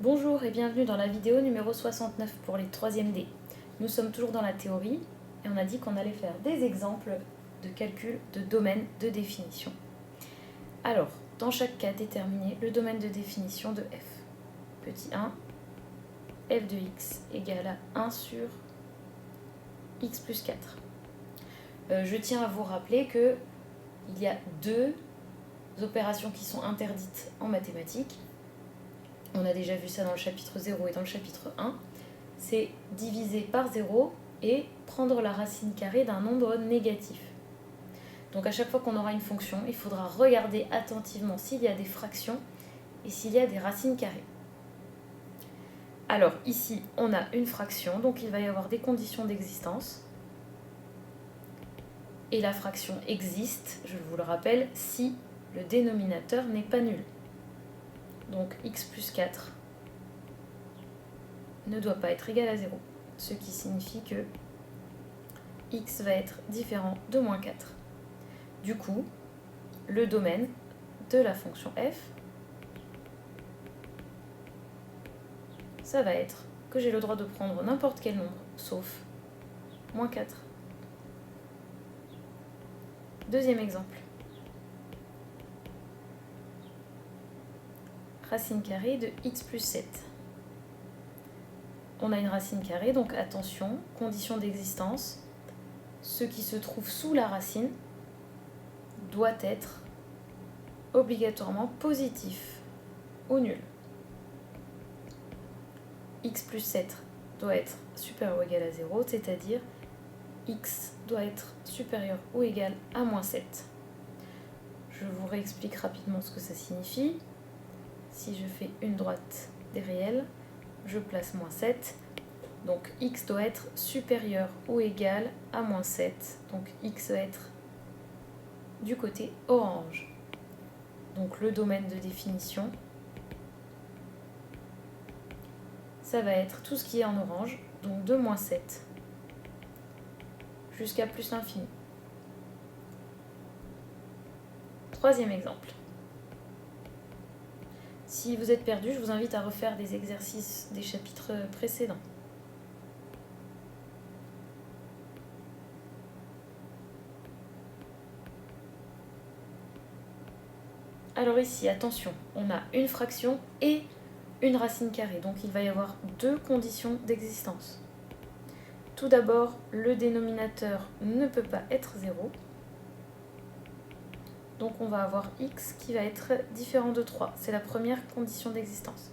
Bonjour et bienvenue dans la vidéo numéro 69 pour les 3e D. Nous sommes toujours dans la théorie et on a dit qu'on allait faire des exemples de calcul de domaine de définition. Alors, dans chaque cas, déterminer le domaine de définition de f. Petit 1, f de x égale à 1 sur x plus 4. Je tiens à vous rappeler qu'il y a deux opérations qui sont interdites en mathématiques. On a déjà vu ça dans le chapitre 0 et dans le chapitre 1. C'est diviser par 0 et prendre la racine carrée d'un nombre négatif. Donc à chaque fois qu'on aura une fonction, il faudra regarder attentivement s'il y a des fractions et s'il y a des racines carrées. Alors ici, on a une fraction, donc il va y avoir des conditions d'existence. Et la fraction existe, je vous le rappelle, si le dénominateur n'est pas nul. Donc x plus 4 ne doit pas être égal à 0, ce qui signifie que x va être différent de moins 4. Du coup, le domaine de la fonction f, ça va être que j'ai le droit de prendre n'importe quel nombre, sauf moins 4. Deuxième exemple. Racine carrée de x plus 7. On a une racine carrée, donc attention, condition d'existence. Ce qui se trouve sous la racine doit être obligatoirement positif ou nul. X plus 7 doit être supérieur ou égal à 0, c'est-à-dire x doit être supérieur ou égal à moins 7. Je vous réexplique rapidement ce que ça signifie. Si je fais une droite des réels, je place moins 7. Donc x doit être supérieur ou égal à moins 7. Donc x va être du côté orange. Donc le domaine de définition, ça va être tout ce qui est en orange, donc de moins 7 jusqu'à plus l'infini. Troisième exemple. Si vous êtes perdu, je vous invite à refaire des exercices des chapitres précédents. Alors ici, attention, on a une fraction et une racine carrée, donc il va y avoir deux conditions d'existence. Tout d'abord, le dénominateur ne peut pas être 0. Donc on va avoir x qui va être différent de 3. C'est la première condition d'existence.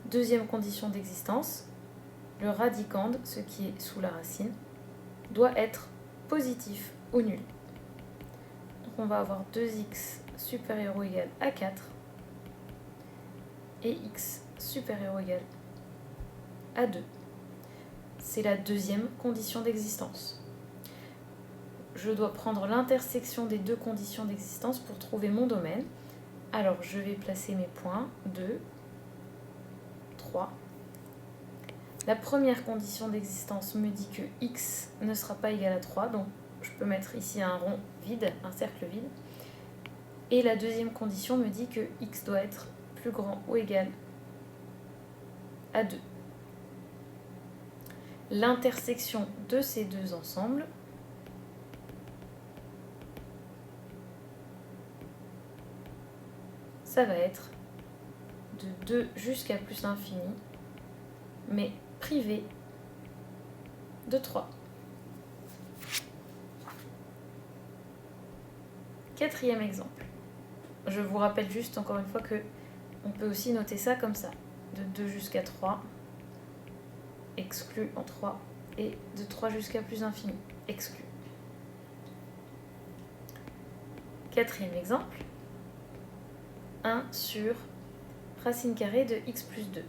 Deuxième condition d'existence, le radicande, ce qui est sous la racine, doit être positif ou nul. Donc on va avoir 2x supérieur ou égal à 4 et x supérieur ou égal à 2. C'est la deuxième condition d'existence. Je dois prendre l'intersection des deux conditions d'existence pour trouver mon domaine. Alors je vais placer mes points 2, 3. La première condition d'existence me dit que x ne sera pas égal à 3, donc je peux mettre ici un rond vide, un cercle vide. Et la deuxième condition me dit que x doit être plus grand ou égal à 2. L'intersection de ces deux ensembles ça va être de 2 jusqu'à plus l'infini, mais privé de 3. Quatrième exemple. Je vous rappelle juste encore une fois que on peut aussi noter ça comme ça. De 2 jusqu'à 3, exclu en 3, et de 3 jusqu'à plus l'infini, exclu. Quatrième exemple. 1 sur racine carrée de x plus 2.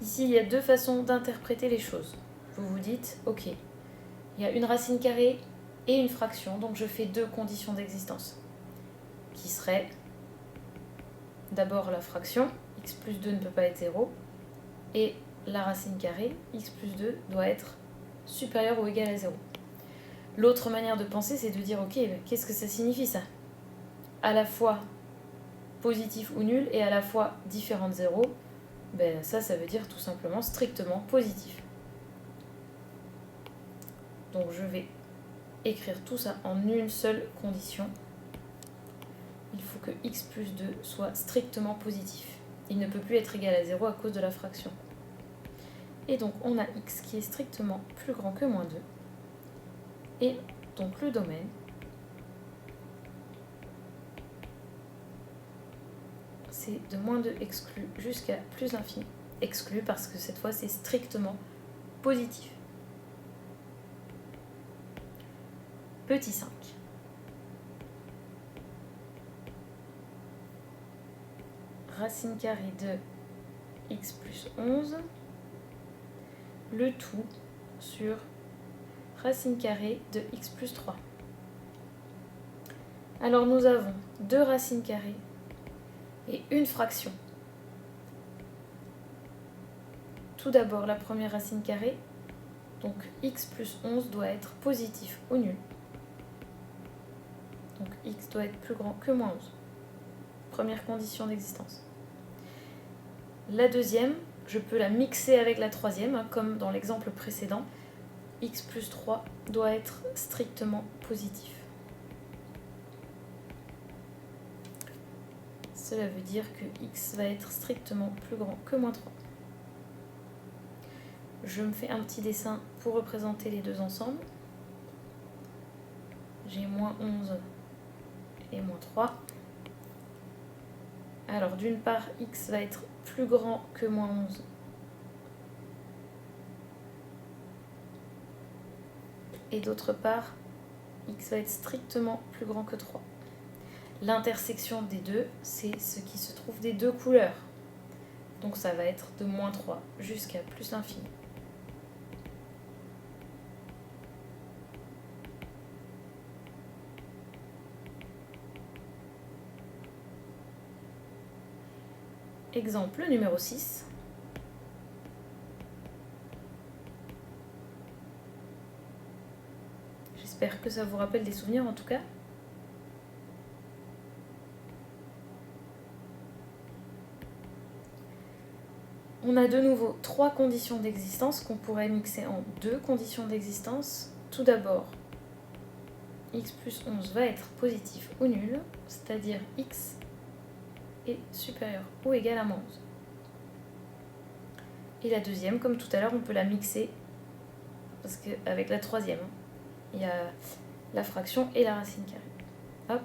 Ici, il y a deux façons d'interpréter les choses. Vous vous dites, ok, il y a une racine carrée et une fraction, donc je fais deux conditions d'existence, qui seraient d'abord la fraction, x plus 2 ne peut pas être 0, et la racine carrée, x plus 2 doit être supérieur ou égal à 0. L'autre manière de penser, c'est de dire, ok, qu'est-ce que ça signifie ça? à la fois positif ou nul et à la fois différent de 0, ben ça veut dire tout simplement strictement positif. Donc je vais écrire tout ça en une seule condition. Il faut que x plus 2 soit strictement positif. Il ne peut plus être égal à 0 à cause de la fraction. Et donc on a x qui est strictement plus grand que moins 2. Et donc le domaine, c'est de moins 2 exclu jusqu'à plus l'infini. Exclu parce que cette fois c'est strictement positif. Petit 5. Racine carrée de x plus 11, le tout sur racine carrée de x plus 3. Alors nous avons deux racines carrées et une fraction. Tout d'abord la première racine carrée, donc x plus 11 doit être positif ou nul. Donc x doit être plus grand que moins 11. Première condition d'existence. La deuxième, je peux la mixer avec la troisième, comme dans l'exemple précédent. X plus 3 doit être strictement positif. Cela veut dire que x va être strictement plus grand que moins 3. Je me fais un petit dessin pour représenter les deux ensemble. J'ai moins 11 et moins 3. Alors d'une part, x va être plus grand que moins 11. Et d'autre part, x va être strictement plus grand que 3. L'intersection des deux, c'est ce qui se trouve des deux couleurs. Donc ça va être de moins 3 jusqu'à plus l'infini. Exemple numéro 6. J'espère que ça vous rappelle des souvenirs en tout cas. On a de nouveau trois conditions d'existence qu'on pourrait mixer en deux conditions d'existence. Tout d'abord, x plus 11 va être positif ou nul, c'est-à-dire x est supérieur ou égal à moins 11. Et la deuxième, comme tout à l'heure, on peut la mixer parce qu'avec la troisième, il y a la fraction et la racine carrée. Hop.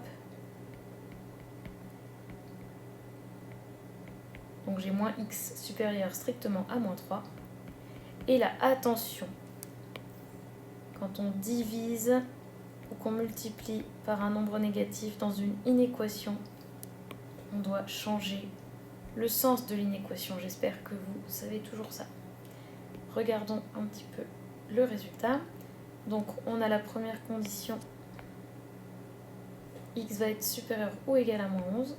Donc j'ai moins x supérieur strictement à moins 3. Et là, attention, quand on divise ou qu'on multiplie par un nombre négatif dans une inéquation, on doit changer le sens de l'inéquation. J'espère que vous savez toujours ça. Regardons un petit peu le résultat. Donc on a la première condition, x va être supérieur ou égal à moins 11.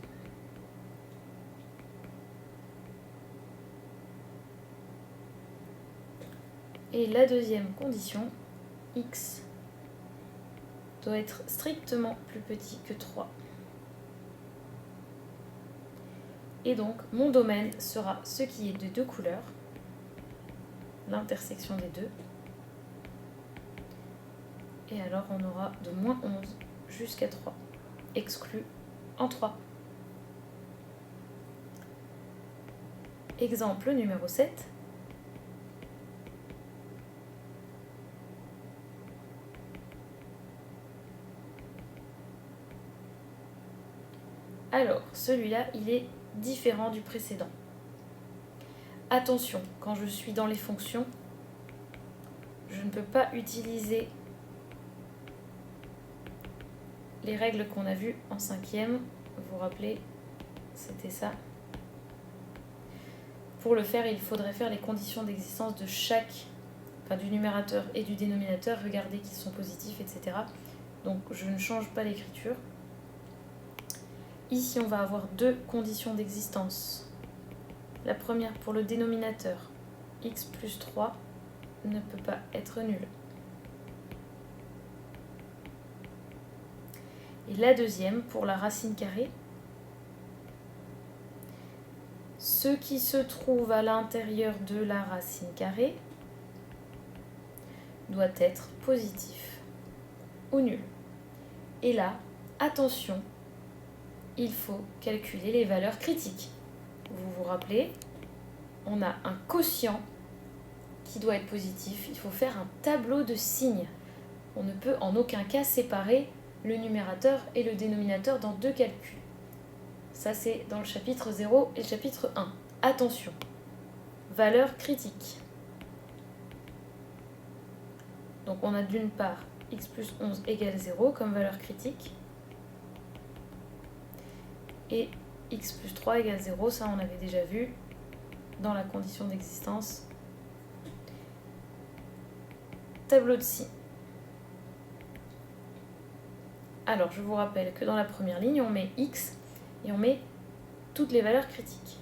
Et la deuxième condition, x doit être strictement plus petit que 3. Et donc, mon domaine sera ce qui est de deux couleurs, l'intersection des deux. Et alors, on aura de moins 11 jusqu'à 3, exclu en 3. Exemple numéro 7. Alors, celui-là, il est différent du précédent. Attention, quand je suis dans les fonctions, je ne peux pas utiliser les règles qu'on a vues en 5e. Vous vous rappelez, c'était ça. Pour le faire, il faudrait faire les conditions d'existence de chaque, du numérateur et du dénominateur, regarder qu'ils sont positifs, etc. Donc je ne change pas l'écriture. Ici, on va avoir deux conditions d'existence. La première pour le dénominateur, x plus 3 ne peut pas être nul. Et la deuxième, pour la racine carrée, ce qui se trouve à l'intérieur de la racine carrée doit être positif ou nul. Et là, attention, il faut calculer les valeurs critiques. Vous vous rappelez, on a un quotient qui doit être positif. Il faut faire un tableau de signes. On ne peut en aucun cas séparer le numérateur et le dénominateur dans deux calculs. Ça, c'est dans le chapitre 0 et le chapitre 1. Attention, valeur critique. Donc on a d'une part x plus 11 égale 0 comme valeur critique. Et x plus 3 égale 0, ça on avait déjà vu dans la condition d'existence. Tableau de signes. Alors je vous rappelle que dans la première ligne, on met x et on met toutes les valeurs critiques.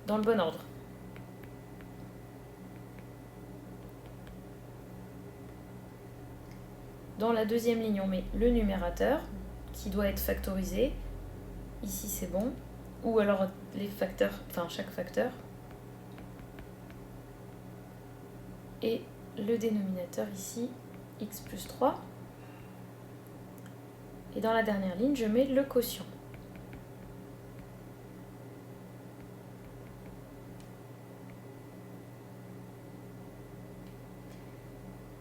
Dans le bon ordre. Dans la deuxième ligne, on met le numérateur qui doit être factorisé. Ici, c'est bon. Ou alors les facteurs, enfin chaque facteur. Et le dénominateur ici, x plus 3. Et dans la dernière ligne, je mets le quotient.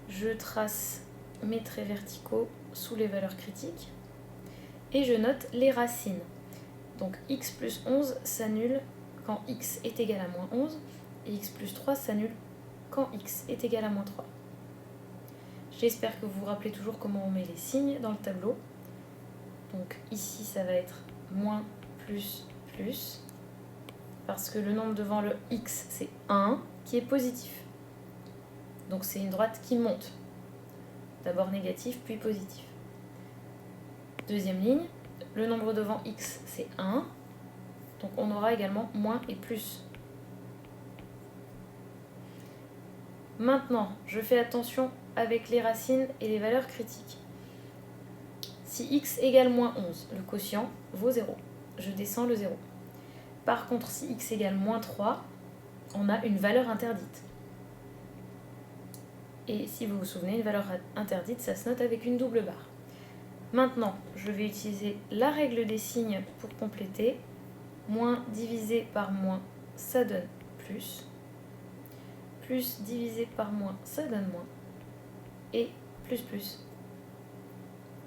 Je trace mes traits verticaux sous les valeurs critiques et je note les racines. Donc x plus 11 s'annule quand x est égal à moins 11 et x plus 3 s'annule quand x est égal à moins 3. J'espère que vous vous rappelez toujours comment on met les signes dans le tableau. Donc ici ça va être moins, plus, plus, parce que le nombre devant le x c'est 1 qui est positif. Donc c'est une droite qui monte. D'abord négatif puis positif. Deuxième ligne, le nombre devant x c'est 1. Donc on aura également moins et plus. Maintenant, je fais attention avec les racines et les valeurs critiques. Si x égale moins 11, le quotient vaut 0. Je descends le 0. Par contre, si x égale moins 3, on a une valeur interdite. Et si vous vous souvenez, une valeur interdite, ça se note avec une double barre. Maintenant, je vais utiliser la règle des signes pour compléter. Moins divisé par moins, ça donne plus. Plus divisé par moins, ça donne moins. Et plus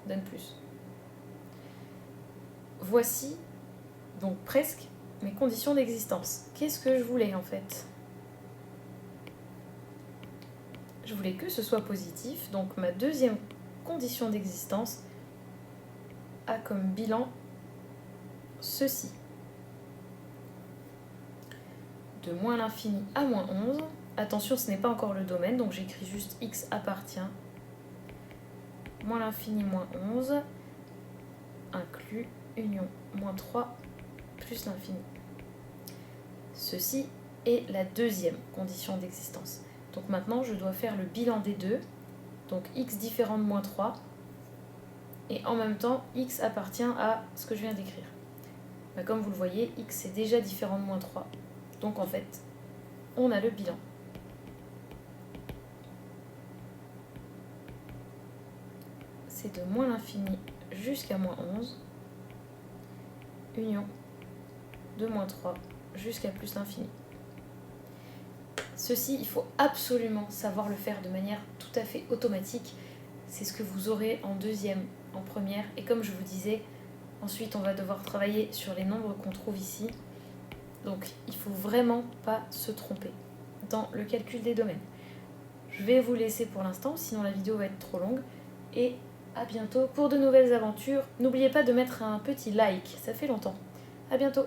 donne plus. Voici donc presque mes conditions d'existence. Qu'est-ce que je voulais en fait ? Je voulais que ce soit positif, donc ma deuxième condition d'existence a comme bilan ceci. De moins l'infini à moins 11. Attention, ce n'est pas encore le domaine, donc j'écris juste x appartient. Moins l'infini moins 11, inclus union moins 3 plus l'infini. Ceci est la deuxième condition d'existence. Donc maintenant, je dois faire le bilan des deux. Donc x différent de moins 3. Et en même temps, x appartient à ce que je viens d'écrire. Comme vous le voyez, x est déjà différent de moins 3. Donc en fait, on a le bilan. C'est de moins l'infini jusqu'à moins 11. Union de moins 3 jusqu'à plus l'infini. Ceci, il faut absolument savoir le faire de manière tout à fait automatique. C'est ce que vous aurez en deuxième, en première. Et comme je vous disais, ensuite on va devoir travailler sur les nombres qu'on trouve ici. Donc il ne faut vraiment pas se tromper dans le calcul des domaines. Je vais vous laisser pour l'instant, sinon la vidéo va être trop longue. Et à bientôt pour de nouvelles aventures. N'oubliez pas de mettre un petit like, ça fait longtemps. À bientôt.